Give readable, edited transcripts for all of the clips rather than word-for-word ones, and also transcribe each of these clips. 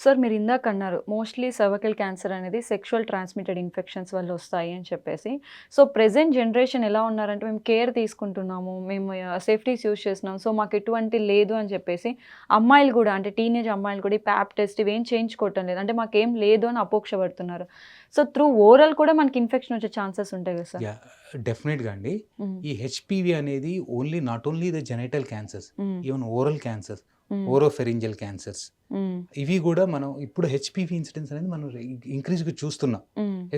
Sir మీరు ఇందాక అన్నారు మోస్ట్లీ సర్వైకల్ క్యాన్సర్ అనేది సెక్షువల్ ట్రాన్స్మిటెడ్ ఇన్ఫెక్షన్స్ వల్ల వస్తాయి అని చెప్పేసి. సో ప్రెజెంట్ జనరేషన్ ఎలా ఉన్నారంటే మేము కేర్ తీసుకుంటున్నాము, మేము సేఫ్టీస్ యూజ్ చేస్తున్నాం, సో మాకు ఎటువంటి లేదు అని చెప్పేసి అమ్మాయిలు కూడా అంటే టీనేజ్ అమ్మాయిలు కూడా ఈ ప్యాప్ టెస్ట్ ఇవేం చేయించుకోవటం లేదు, అంటే మాకేం లేదు అని అపోక్ష పడుతున్నారు. సో త్రూ ఓరల్ కూడా మనకి ఇన్ఫెక్షన్ వచ్చే ఛాన్సెస్ ఉంటాయి కదా సార్? యా, డెఫినెట్గా అండి. ఈ హెచ్పివి అనేది not only the genital cancers, even oral cancers, ఓరోఫెరింజల్ cancers, ఇవి కూడా మనం ఇప్పుడు హెచ్పివి ఇన్సిడెన్స్ అనేది మనం ఇంక్రీజ్గా చూస్తున్నాం.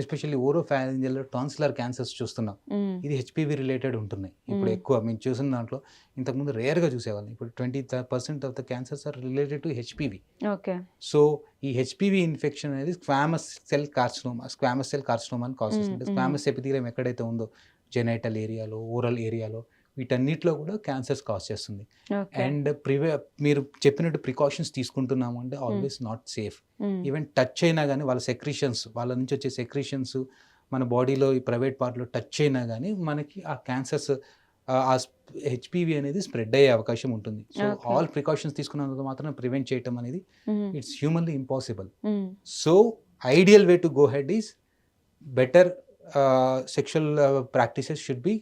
ఎస్పెషల్లీ ఓరోఫెరింజల్ టాన్సిలర్ క్యాన్సర్స్ చూస్తున్నాం. ఇది హెచ్పివి రిలేటెడ్ ఉంటున్నాయి ఇప్పుడు ఎక్కువ. మేము చూసిన దాంట్లో ఇంతకుముందు రేర్గా చూసేవాళ్ళం, ఇప్పుడు 20% of the cancers are related to HPV. Okay. So ఈ హెచ్పివి ఇన్ఫెక్షన్ అనేది స్క్వామస్ సెల్ కార్సినోమా అని కాజ్ చేస్తుంది. స్క్వామస్ ఎపిథీలియం ఎక్కడైతే ఉందో జెనైటల్ ఏరియాలో, ఓరల్ ఏరియాలో, వీటన్నిటిలో కూడా క్యాన్సర్స్ కాజ్ చేస్తుంది. అండ్ మీరు చెప్పినట్టు ప్రికాషన్స్ తీసుకుంటున్నాము అంటే always not safe. Even touch అయినా కానీ వాళ్ళ నుంచి వచ్చే సెక్రీషన్స్ మన బాడీలో ఈ ప్రైవేట్ పార్ట్లో టచ్ అయినా కానీ మనకి ఆ క్యాన్సర్స్, ఆ హెచ్పివి అనేది స్ప్రెడ్ అయ్యే అవకాశం ఉంటుంది. సో ఆల్ ప్రికాషన్స్ తీసుకున్నందుకు మాత్రం ప్రివెంట్ చేయటం అనేది it's humanly impossible. So ideal way to go head is better sexual practices should be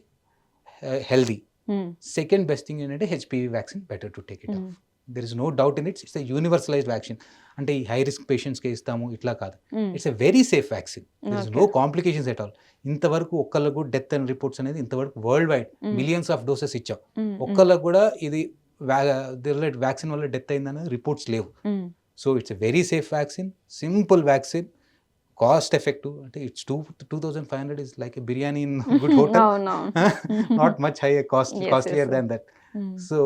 healthy. Second best thing ఏంటంటే HPV vaccine, better to take it off. There is no doubt in it's a universalized vaccine. అంటే ఈ high risk పేషెంట్స్కి ఇస్తాము ఇట్లా కాదు. It's a very safe vaccine. There is no complications at all. ఇంతవరకు ఒక్కళ్ళకు death and reports అనేది ఇంతవరకు worldwide millions of doses ఇచ్చాం, ఒక్కళ్ళకు కూడా ఇది వ్యాక్సిన్ వల్ల డెత్ అయిందనే రిపోర్ట్స్ లేవు. So it's a very safe vaccine, simple vaccine, cost effective. అంటే it's 2,500 is like a biryani in good hotel. Not much higher costlier than that. So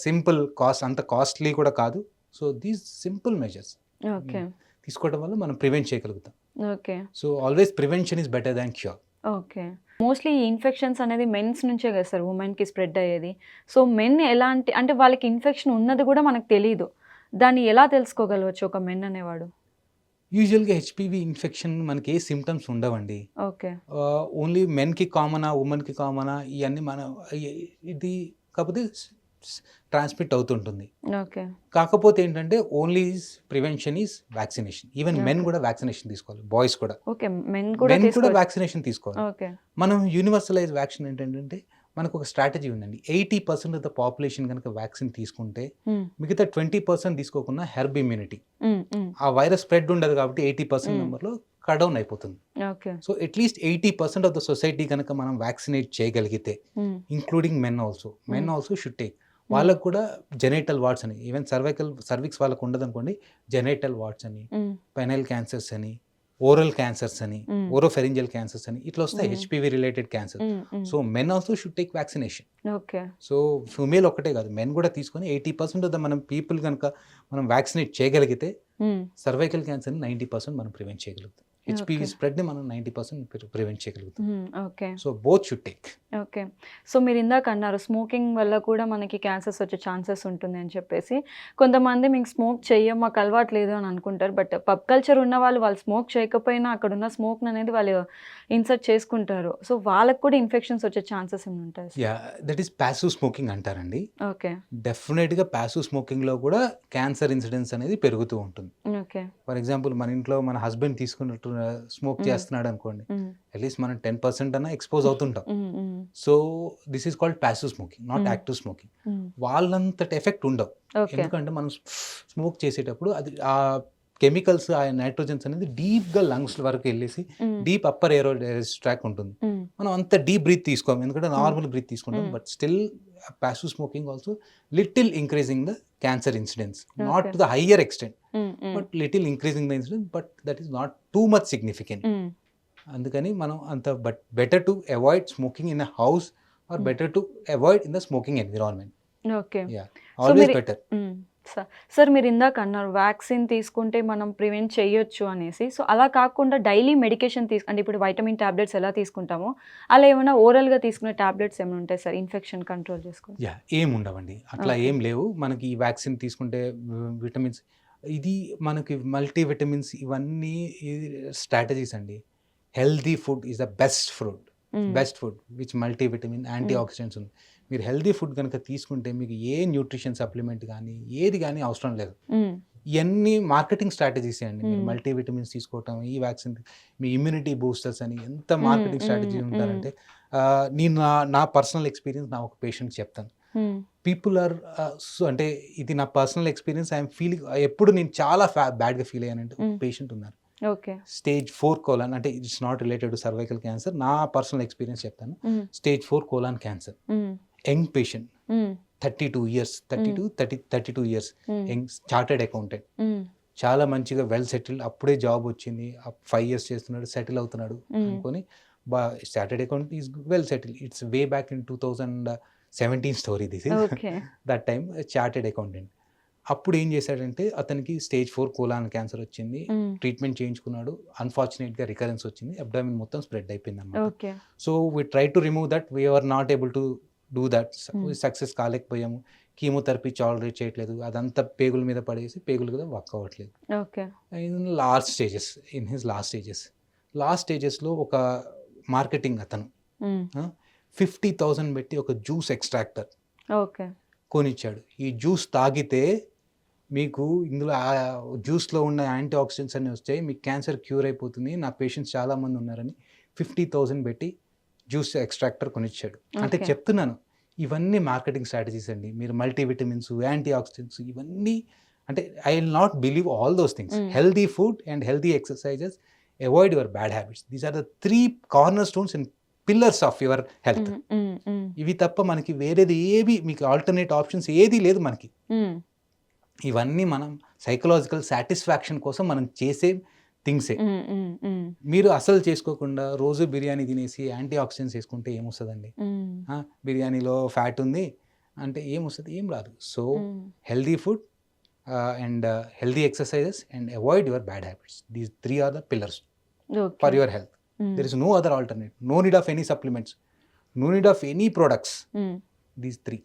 simple cost, అంత costly కూడా కాదు. So these simple measures తీసుకోవడం వల్ల మనం prevent చేయగలుగుతాం. So always prevention is better than cure. Okay. Mostly ఈ infections అనేది men's నుంచే కదా సార్ ఉమెన్కి స్ప్రెడ్ అయ్యేది. సో మెన్ ఎలాంటి అంటే వాళ్ళకి ఇన్ఫెక్షన్ ఉన్నది కూడా మనకు తెలియదు, దాన్ని ఎలా తెలుసుకోగలవచ్చు ఒక మెన్ అనేవాడు? యూజువల్గా హెచ్పివి ఇన్ఫెక్షన్ మనకి ఏ సిమ్టమ్స్ ఉండవండి. ఓకే. ఓన్లీ మెన్కి కామనా, ఉమెన్కి కామనా ఇవన్నీ ఇది కాకపోతే ట్రాన్స్మిట్ అవుతుంటుంది. ఓకే. కాకపోతే ఏంటంటే only prevention is vaccination. Even men కూడా వ్యాక్సినేషన్ తీసుకోవాలి, బాయ్స్ కూడా. ఓకే. మెన్ కూడా వ్యాక్సినేషన్ తీసుకోవాలి. ఓకే. మనం యూనివర్సలైజ్ వ్యాక్సిన్ ఏంటంటే మనకు ఒక స్ట్రాటజీ ఉందండి. 80% ఆఫ్ ద పాపులేషన్ కనుక వ్యాక్సిన్ తీసుకుంటే మిగతా 20% తీసుకోకుండా హెర్బ్ ఇమ్యూనిటీ, ఆ వైరస్ స్ప్రెడ్ ఉండదు కాబట్టి 80% నెంబర్లో కట్ డౌన్ అయిపోతుంది. So at least 80% of the society కనుక మనం వ్యాక్సినేట్ చేయగలిగితే, including men also should take. వాళ్ళకు కూడా జెనైటల్ వార్డ్స్ అని, ఈవెన్ సర్విక్స్ వాళ్ళకు ఉండదు అనుకోండి, జెనైటల్ వార్డ్స్ అని, పెనైల్ క్యాన్సర్స్ అని, ఓరల్ క్యాన్సర్స్ అని, ఓరోఫెరింజల్ క్యాన్సర్స్ అని ఇట్లా వస్తాయి HPV related cancer. So men also should take vaccination. So female ఒకటే కాదు, మెన్ కూడా తీసుకొని 80% ఆఫ్ ద మనం పీపుల్ కనుక మనం వ్యాక్సినేట్ చేయగలిగితే సర్వైకల్ క్యాన్సర్ని 90% మనం ప్రివెంట్ చేయగలుగుతాం. హెచ్పివి స్ప్రెడ్ని మనం 90% ప్రివెంట్ చేయగలుగుతాం. Okay. So both should take. Okay. So మీరు ఇందాక అన్నారు స్మోకింగ్ వల్ల కూడా మనకి క్యాన్సర్స్ వచ్చే ఛాన్సెస్ ఉంటుంది అని చెప్పేసి. కొంతమంది మీకు స్మోక్ చెయ్యం, మాకు అలవాటు లేదు అని అనుకుంటారు. బట్ పబ్ కల్చర్ ఉన్న వాళ్ళు స్మోక్ చేయకపోయినా అక్కడ ఉన్న స్మోక్ అనేది వాళ్ళు ఇన్సర్ట్ చేసుకుంటారు. సో వాళ్ళకు కూడా ఇన్ఫెక్షన్స్ వచ్చే ఛాన్సెస్ ఏమి ఉంటాయి? Yeah, that is passive smoking అంటారండి. ఓకే. డెఫినెట్గా ప్యాసివ్ స్మోకింగ్లో కూడా క్యాన్సర్ ఇన్సిడెన్స్ అనేది పెరుగుతూ ఉంటుంది. ఓకే. ఫర్ ఎగ్జాంపుల్ మన ఇంట్లో మన హస్బెండ్ తీసుకున్నట్టు స్మోక్ చేస్తున్నాడు అనుకోండి, అట్లీస్ట్ మనం 10% అన్నా ఎక్స్పోజ్ అవుతుంటాం. So this is called passive smoking, not active smoking. వాళ్ళంతటి ఎఫెక్ట్ ఉండవు, ఎందుకంటే మనం స్మోక్ చేసేటప్పుడు అది ఆ కెమికల్స్, ఆ నైట్రోజన్స్ అనేది డీప్గా లంగ్స్ వరకు వెళ్ళేసి డీప్ అప్పర్ ఎయిర్ ట్రాక్ ఉంటుంది. మనం అంత డీప్ బ్రీత్ తీసుకోము, ఎందుకంటే నార్మల్ బ్రీత్ తీసుకుంటాం. But still passive smoking also little increasing the cancer incidence, not to the higher extent, but little increasing the incidence, but that is not too much significant. అందుకని మనం అంత but better to avoid smoking in a house or better to avoid in the smoking environment. Okay. Always better. Sir మీరు ఇందాక అన్నారు vaccine తీసుకుంటే మనం prevent చేయొచ్చు అనేసి. సో అలా కాకుండా డైలీ మెడికేషన్ అంటే ఇప్పుడు వైటమిన్ టాబ్లెట్స్ ఎలా తీసుకుంటామో అలా ఏమైనా ఓరల్గా తీసుకునే టాబ్లెట్స్ ఏమైనా ఉంటాయి సార్ ఇన్ఫెక్షన్ కంట్రోల్ చేసుకుని? ఏం ఉండవండి అట్లా, ఏం లేవు. మనకి ఈ వ్యాక్సిన్ తీసుకుంటే విటమిన్స్, ఇది మనకి మల్టీ విటమిన్స్, ఇవన్నీ స్ట్రాటజీస్ అండి. Healthy food is the best food which multivitamin, antioxidants ఉంది. మీరు హెల్దీ ఫుడ్ కనుక తీసుకుంటే మీకు ఏ న్యూట్రిషన్ సప్లిమెంట్ కానీ ఏది కానీ అవసరం లేదు. ఇవన్నీ మార్కెటింగ్ స్ట్రాటజీస్ అండి. మీరు Hmm. మల్టీవిటమిన్స్ తీసుకోవటం, ఈ వ్యాక్సిన్, మీ ఇమ్యూనిటీ బూస్టర్స్ అని ఎంత మార్కెటింగ్ స్ట్రాటజీ ఉంటారంటే నేను నా పర్సనల్ ఎక్స్పీరియన్స్ నా ఒక పేషెంట్ చెప్తాను. పీపుల్ ఆర్ అంటే ఇది నా పర్సనల్ ఎక్స్పీరియన్స్. ఐఎమ్ ఫీలింగ్ ఎప్పుడు నేను చాలా బ్యాడ్గా ఫీల్ అయ్యానంటే ఒక పేషెంట్ ఉన్నారు ఓకే. స్టేజ్ 4 కోలాన్, అంటే it's not related to cervical cancer, నా పర్సనల్ ఎక్స్పీరియన్స్ చెప్తాను. Stage 4 colon cancer, young patient, 32 years, 32 years, young, chartered accountant, చాలా మంచిగా వెల్ సెటిల్డ్, అప్పుడే జాబ్ వచ్చింది, 5 ఇయర్స్ చేస్తున్నాడు, సెటిల్ అవుతున్నాడు అనుకొని chartered account is well settle. It's way back in 2017 story this is. That time chartered accountant. అప్పుడు ఏం చేశాడంటే అతనికి స్టేజ్ 4 కోలాన్ క్యాన్సర్ వచ్చింది, ట్రీట్మెంట్ చేయించుకున్నాడు, అన్ఫార్చునేట్గా రికరెన్స్ వచ్చింది, అబ్డామిన్ మొత్తం స్ప్రెడ్ అయిపోయింది అన్నమాట. So we try to remove that, we are not able to do that, success కాలేకపోయాము. కీమోథెరపీ టాలరేట్ చేయట్లేదు, అదంతా పేగుల మీద పడేసి పేగులు కూడా వర్క్ అవ్వట్లేదు. ఇన్ హిస్ లాస్ట్ స్టేజెస్లో ఒక మార్కెటింగ్ అతను 50,000 పెట్టి ఒక జ్యూస్ ఎక్స్ట్రాక్టర్ కొనిచ్చాడు. ఈ జ్యూస్ తాగితే మీకు ఇందులో జ్యూస్లో ఉన్న యాంటీ ఆక్సిడెంట్స్ అన్నీ వస్తాయి, మీకు క్యాన్సర్ క్యూర్ అయిపోతుంది, నా పేషెంట్స్ చాలామంది ఉన్నారని 50,000 పెట్టి జ్యూస్ ఎక్స్ట్రాక్టర్ కొనిచ్చాడు. అంటే చెప్తున్నాను, ఇవన్నీ మార్కెటింగ్ స్ట్రాటజీస్ అండి. మీరు మల్టీవిటమిన్స్, యాంటీ ఆక్సిడెంట్స్, ఇవన్నీ అంటే I will not believe all those things. Healthy food and healthy exercises, avoid your bad habits, these are the 3 cornerstones and pillars of your health. ఇవి తప్ప మనకి వేరేది ఏవి, మీకు ఆల్టర్నేట్ ఆప్షన్స్ ఏది లేదు మనకి. ఇవన్నీ మనం సైకలాజికల్ సాటిస్ఫాక్షన్ కోసం మనం చేసే థింగ్సే. మీరు అసలు చేసుకోకుండా రోజు బిర్యానీ తినేసి యాంటీ ఆక్సిడెంట్స్ వేసుకుంటే ఏమొస్తుందండి? బిర్యానీలో ఫ్యాట్ ఉంది అంటే ఏమొస్తుంది? ఏం రాదు. So healthy food and healthy exercises and avoid your bad habits, these 3 are the pillars for your health. There is no other alternate, no need of any supplements, no need of any products. These 3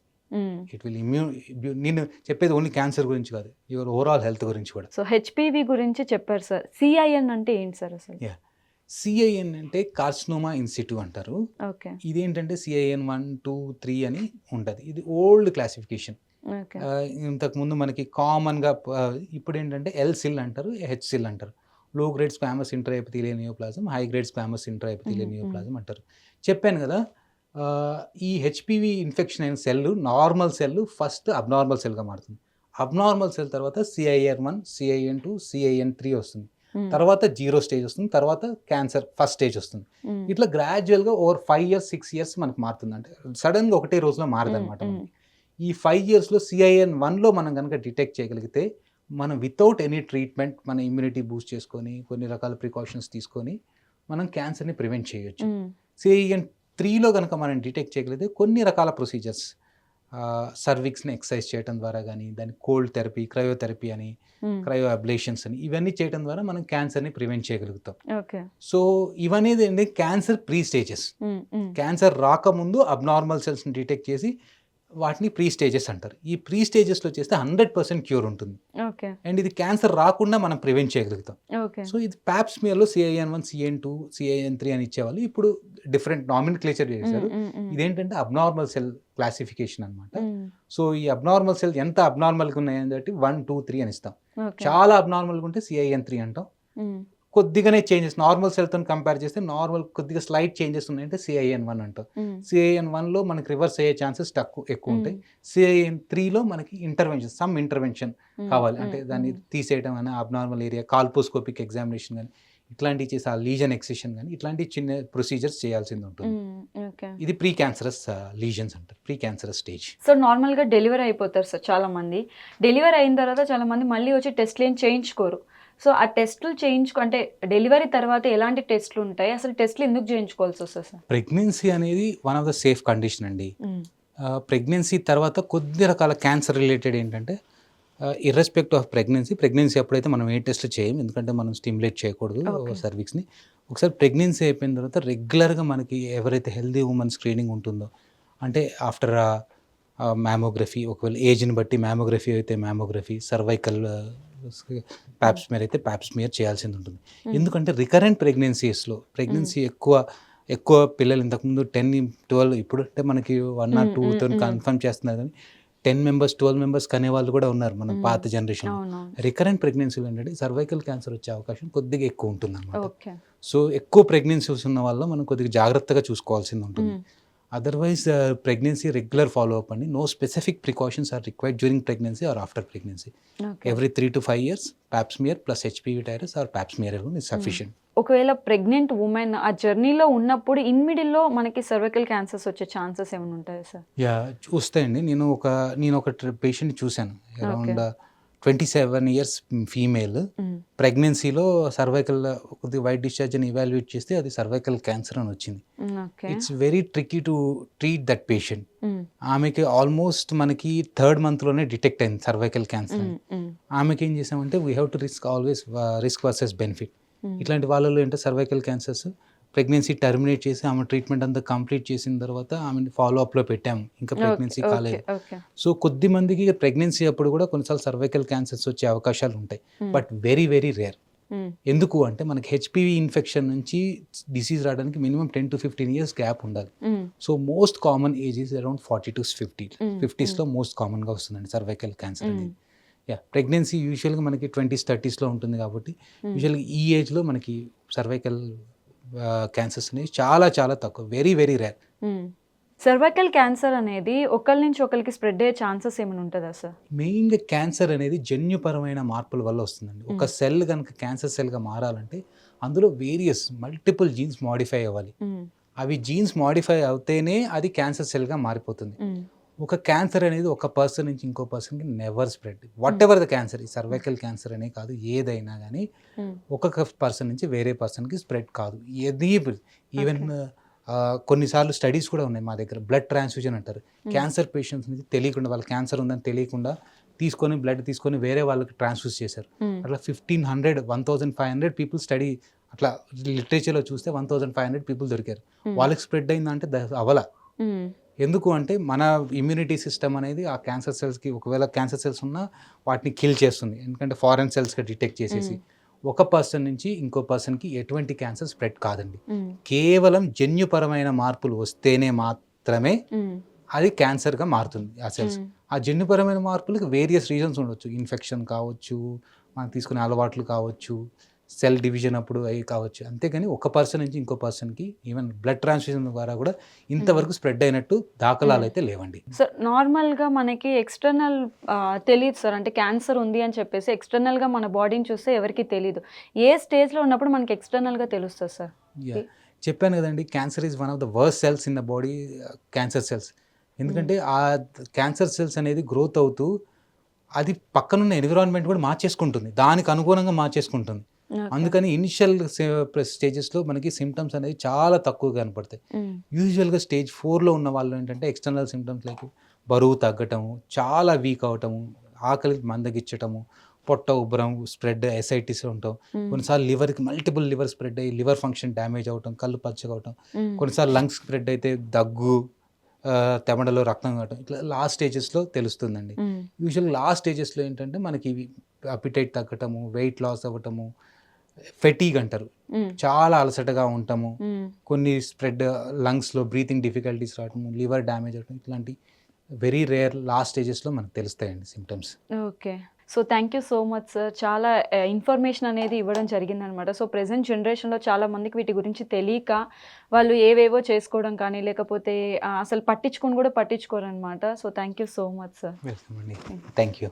it will నేను చెప్పేది only cancer గురించి కాదు, your overall health గురించి కూడా. So HPV గురించి చెప్పారు sir. CIN అంటే ఏంటి సార్ అసలు? సిఐఎన్ అంటే కార్సినోమా ఇన్సిట్యూ అంటారు. ఇదేంటంటే సిఐఎన్ 1, 2, 3 అని ఉంటుంది. ఇది ఓల్డ్ క్లాసిఫికేషన్. ఇంతకుముందు మనకి కామన్గా ఇప్పుడు ఏంటంటే ఎల్-సిల్ అంటారు, హెచ్-సిల్ అంటారు. Low grade squamous intraepithelial neoplasm, high grade squamous intraepithelial neoplasm అంటారు. చెప్పాను కదా, ఈ హెచ్పివి ఇన్ఫెక్షన్ అయిన cell, normal cell first abnormal సెల్గా మారుతుంది. అబ్నార్మల్ సెల్ తర్వాత CIN1, CIN2, CIN3 వస్తుంది. తర్వాత 0 స్టేజ్ వస్తుంది, తర్వాత క్యాన్సర్ ఫస్ట్ స్టేజ్ వస్తుంది. ఇట్లా గ్రాడ్యువల్గా ఓవర్ 5 years, 6 years మనకు మారుతుంది. అంటే సడన్గా ఒకటే రోజులో మారదు అనమాట. ఈ 5 yearsలో CIN1లో మనం కనుక డిటెక్ట్ చేయగలిగితే, మనం వితౌట్ ఎనీ ట్రీట్మెంట్ మన ఇమ్యూనిటీ బూస్ట్ చేసుకొని కొన్ని రకాల ప్రికాషన్స్ తీసుకొని మనం క్యాన్సర్ని ప్రివెంట్ చేయొచ్చు. CIN3లో కనుక మనం డిటెక్ట్ చేయగలిగితే కొన్ని రకాల ప్రొసీజర్స్, సర్విక్స్ని ఎక్సర్సైజ్ చేయడం ద్వారా కానీ, దాని కోల్డ్ థెరపీ, క్రయోథెరపీ అని, క్రయో అబ్లేషన్స్ అని, ఇవన్నీ చేయడం ద్వారా మనం క్యాన్సర్ని ప్రివెంట్ చేయగలుగుతాం. సో ఇవన్నీ ఏంటి, క్యాన్సర్ ప్రీ స్టేజెస్. క్యాన్సర్ రాకముందు అబ్నార్మల్ సెల్స్ని డిటెక్ట్ చేసి వాటిని ప్రీ స్టేజెస్ అంటారు. ఈ ప్రీ స్టేజెస్లో చేస్తే 100% క్యూర్ ఉంటుంది. అండ్ ఇది క్యాన్సర్ రాకుండా మనం ప్రివెంట్ చేయగలుగుతాం. సో ఇది ప్యాప్స్మియర్లో CIN1, CIN2, CIN3 అని ఇచ్చేవాళ్ళు. ఇప్పుడు డిఫరెంట్ నామినిక్లేచర్ చేశారు. ఇదేంటంటే అబ్నార్మల్ సెల్ క్లాసిఫికేషన్ అనమాట. సో ఈ అబ్నార్మల్ సెల్ ఎంత అబ్నార్మల్గా ఉన్నాయని బట్టి 1, 2, 3 అని ఇస్తాం. చాలా అబ్నార్మల్గా ఉంటే CIN3 అంటాం. కొద్దిగానే చేంజెస్ నార్మల్ సెల్తో కంపేర్ చేస్తే నార్మల్ కొద్దిగా స్లైట్ చేంజెస్ ఉన్నాయంటే CIN1 అంటాం. CIN1లో మనకి రివర్స్ అయ్యే ఛాన్సెస్ ఎక్కువ ఉంటాయి. CIN3లో మనకి ఇంటర్వెన్షన్ కావాలి, అంటే దాన్ని తీసేయడం అని, అబ్నార్మల్ ఏరియా కాల్పోస్కోపిక్ ఎగ్జామినేషన్ కానీ ఇట్లాంటివి చేసి, ఆ లీజన్ ఎక్సిషన్ కానీ ఇట్లాంటి చిన్న ప్రొసీజర్స్ చేయాల్సింది ఉంటుంది. ఇది ప్రీ క్యాన్సరస్ లీజన్స్ అంటారు, ప్రీ క్యాన్సరస్ స్టేజ్. సో నార్మల్గా డెలివరీ అయిపోతారు సార్ చాలా మంది. డెలివరీ అయిన తర్వాత చాలా మంది మళ్ళీ వచ్చి టెస్ట్లు ఏం చేయించుకోరు. సో ఆ టెస్టులు అంటే డెలివరీ తర్వాత ఎలాంటి టెస్టులు ఉంటాయి, అసలు టెస్టులు ఎందుకు చేయించుకోవాల్సి వస్తుంది సార్? ప్రెగ్నెన్సీ అనేది one of the safe condition అండి. ప్రెగ్నెన్సీ తర్వాత కొద్ది రకాల క్యాన్సర్ రిలేటెడ్ ఏంటంటే, ఇర్రెస్పెక్ట్ ఆఫ్ ప్రెగ్నెన్సీ అప్పుడైతే మనం ఏ టెస్ట్ చేయం, ఎందుకంటే మనం స్టిమ్యులేట్ చేయకూడదు సర్విక్స్ని. ఒకసారి ప్రెగ్నెన్సీ అయిపోయిన తర్వాత రెగ్యులర్గా మనకి ఎవరైతే హెల్దీ ఉమెన్ స్క్రీనింగ్ ఉంటుందో, అంటే ఆఫ్టర్ మ్యామోగ్రఫీ, ఒకవేళ ఏజ్ని బట్టి మ్యామోగ్రఫీ అయితే మ్యామోగ్రఫీ, సర్వైకల్ ప్యాప్స్మియర్ అయితే ప్యాప్స్మియర్ చేయాల్సింది ఉంటుంది. ఎందుకంటే రికరెంట్ ప్రెగ్నెన్సీస్లో ఎక్కువ పిల్లలు ఇంతకుముందు 10, 12, ఇప్పుడు అంటే మనకి 1 or 2తో కన్ఫర్మ్ చేస్తున్నారు, కానీ 10 మెంబర్స్ 12 మెంబర్స్ కనే వాళ్ళు కూడా ఉన్నారు మన పాత జనరేషన్. అవునవును. రికరెంట్ ప్రెగ్నెన్సీలు ఏంటంటే సర్వైకల్ క్యాన్సర్ వచ్చే అవకాశం కొద్దిగా ఎక్కువ ఉంటుంది అనమాట. ఓకే. సో ఎక్కువ ప్రెగ్నెన్సీస్ ఉన్న వల్ల మనం కొద్దిగా జాగ్రత్తగా చూసుకోవాల్సింది ఉంటుంది. Otherwise pregnancy regular follow up అండి. No specific precautions are required during pregnancy or after pregnancy. Okay. Every 3 to 5 years pap smear plus HPV titres or pap smear alone is sufficient. ఒకవేళ ప్రెగ్నెంట్ ఉమెన్ ఆ జర్నీలో ఉన్నప్పుడు ఇన్ మిడిల్‌లో మనకి cervical cancers వచ్చే chances ఏమైనా ఉంటాయా సార్? వస్తాయండి. నేను ఒక పేషెంట్ చూశాను. Around 27 years female. ప్రెగ్నెన్సీలో సర్వైకల్ కొద్దిగా వైట్ డిశ్చార్జ్ అని ఇవాల్యుయేట్ చేస్తే అది సర్వైకల్ క్యాన్సర్ అని వచ్చింది. Okay. It's very tricky to treat that patient. ఆమెకి ఆల్మోస్ట్ మనకి 3rd monthలోనే డిటెక్ట్ అయింది సర్వైకల్ క్యాన్సర్ అని. ఆమెకి ఏం చేసామంటే we have to risk versus benefit. ఇట్లాంటి వాళ్ళలో ఏంటో సర్వైకల్ క్యాన్సర్స్ ప్రెగ్నెన్సీ టర్మినేట్ చేసి ఆమె ట్రీట్మెంట్ అంతా కంప్లీట్ చేసిన తర్వాత ఆమెను ఫాలో అప్లో పెట్టాము. ఇంకా ప్రెగ్నెన్సీ కాలేదు. సో కొద్ది మందికి ప్రెగ్నెన్సీ అప్పుడు కూడా కొన్నిసార్లు సర్వైకల్ క్యాన్సర్స్ వచ్చే అవకాశాలు ఉంటాయి. But very very rare. ఎందుకు అంటే మనకి హెచ్పివి ఇన్ఫెక్షన్ నుంచి డిసీజ్ రావడానికి మినిమం 10 to 15 years గ్యాప్ ఉండాలి. So most common age is around 40 to 50. 50sలో మోస్ట్ కామన్గా వస్తుందండి సర్వైకల్ క్యాన్సర్ అనేది. ప్రెగ్నెన్సీ యూజువల్గా మనకి 20s 30sలో ఉంటుంది కాబట్టి యూజువల్గా ఈ ఏజ్లో మనకి సర్వైకల్ క్యాన్సర్స్ అనేవి చాలా చాలా తక్కువ. Very very rare. Cervical cancer అనేది ఒకరి నుంచి ఒకరికి స్ప్రెడ్ అయ్యే ఛాన్సెస్ ఏమైనా ఉంటుందా సార్? మెయిన్గా క్యాన్సర్ అనేది జన్యుపరమైన మార్పుల వల్ల వస్తుందండి. ఒక సెల్ కనుక క్యాన్సర్ సెల్గా మారాలంటే అందులో మల్టిపుల్ జీన్స్ మాడిఫై అవ్వాలి. అవి జీన్స్ మాడిఫై అవుతేనే అది క్యాన్సర్ సెల్గా మారిపోతుంది. ఒక క్యాన్సర్ అనేది ఒక పర్సన్ నుంచి ఇంకో పర్సన్కి never spread. What ever the cancer, ఈ సర్వైకల్ క్యాన్సర్ అనే కాదు, ఏదైనా కానీ ఒక్కొక్క పర్సన్ నుంచి వేరే పర్సన్కి స్ప్రెడ్ కాదు. ఈవెన్ కొన్నిసార్లు స్టడీస్ కూడా ఉన్నాయి మా దగ్గర. బ్లడ్ ట్రాన్స్ఫ్యూజన్ అంటారు. క్యాన్సర్ పేషెంట్స్ నుంచి తెలియకుండా, వాళ్ళ క్యాన్సర్ ఉందని తెలియకుండా బ్లడ్ తీసుకొని వేరే వాళ్ళకి ట్రాన్స్ఫ్యూజ్ చేశారు. అట్లా 1500 1500 పీపుల్ స్టడీ, అట్లా లిటరేచర్లో చూస్తే 1500 పీపుల్ దొరికారు. వాళ్ళకి స్ప్రెడ్ అయిందంటే అవలా. ఎందుకు అంటే మన ఇమ్యూనిటీ సిస్టమ్ అనేది ఆ క్యాన్సర్ సెల్స్కి, ఒకవేళ క్యాన్సర్ సెల్స్ ఉన్నా వాటిని కిల్ చేస్తుంది. ఎందుకంటే ఫారెన్ సెల్స్గా డిటెక్ట్ చేసేసి ఒక పర్సన్ నుంచి ఇంకో పర్సన్కి ఎటువంటి క్యాన్సర్ స్ప్రెడ్ కాదండి. కేవలం జన్యుపరమైన మార్పులు వస్తేనే మాత్రమే అది క్యాన్సర్గా మారుతుంది ఆ సెల్స్. ఆ జన్యుపరమైన మార్పులకు వేరియస్ రీజన్స్ ఉండొచ్చు. ఇన్ఫెక్షన్ కావచ్చు, మనం తీసుకునే అలవాట్లు కావచ్చు, సెల్ డివిజన్ అప్పుడు అవి కావచ్చు. అంతేగాని ఒక పర్సన్ నుంచి ఇంకో పర్సన్కి ఈవెన్ బ్లడ్ ట్రాన్స్ఫ్యూజన్ ద్వారా కూడా ఇంతవరకు స్ప్రెడ్ అయినట్టు దాఖలాలు అయితే లేవండి. సార్ నార్మల్గా మనకి ఎక్స్టర్నల్ తెలియదు సార్, అంటే క్యాన్సర్ ఉంది అని చెప్పేసి ఎక్స్టర్నల్గా మన బాడీని చూస్తే ఎవరికి తెలియదు. ఏ స్టేజ్లో ఉన్నప్పుడు మనకి ఎక్స్టర్నల్గా తెలుస్తుంది సార్? చెప్పాను కదండి, cancer is one of the worst cells in the body, cancer cells. ఎందుకంటే ఆ క్యాన్సర్ సెల్స్ అనేది గ్రోత్ అవుతూ అది పక్కనున్న ఎన్విరాన్మెంట్ కూడా మార్చేసుకుంటుంది, దానికి అనుగుణంగా మార్చేసుకుంటుంది. అందుకని ఇనిషియల్ స్టేజెస్లో మనకి సిమ్టమ్స్ అనేది చాలా తక్కువగా కనపడతాయి. యూజువల్గా స్టేజ్ 4లో ఉన్న వాళ్ళు ఏంటంటే ఎక్స్టర్నల్ సిమ్టమ్స్ లైక్ బరువు తగ్గటము, చాలా వీక్ అవటము, ఆకలి మందగించటము, పొట్ట ఉబ్బరం, స్ప్రెడ్ ఎసైటిస్ ఉంటాం. కొన్నిసార్లు లివర్కి మల్టిపుల్ లివర్ స్ప్రెడ్ అయ్యి లివర్ ఫంక్షన్ డ్యామేజ్ అవటం, కళ్ళు పచ్చగా అవటం, కొన్నిసార్లు లంగ్స్ స్ప్రెడ్ అయితే దగ్గు, తెమడలో రక్తం కావటం, ఇట్లా లాస్ట్ స్టేజెస్లో తెలుస్తుందండి. యూజువల్గా లాస్ట్ స్టేజెస్లో ఏంటంటే మనకి అపిటైట్ తగ్గటము, వెయిట్ లాస్ అవ్వటము, ఫెటీగ్ అంటారు, చాలా అలసటగా ఉంటాము, కొన్ని స్ప్రెడ్ లంగ్స్లో బ్రీతింగ్ డిఫికల్టీస్ రావటము, లివర్ డ్యామేజ్ అవటం, ఇట్లాంటి వెరీ రేర్ లాస్ట్ స్టేజెస్లో మనకు తెలుస్తాయండి symptoms. Okay. So thank you so much sir. చాలా ఇన్ఫర్మేషన్ అనేది ఇవ్వడం జరిగిందనమాట. సో ప్రెజెంట్ జనరేషన్లో చాలా మందికి వీటి గురించి తెలియక వాళ్ళు ఏవేవో చేసుకోవడం కానీ, లేకపోతే అసలు పట్టించుకొని కూడా పట్టించుకోరు అనమాట. So thank you so much sir. Welcome అండి. Thank you.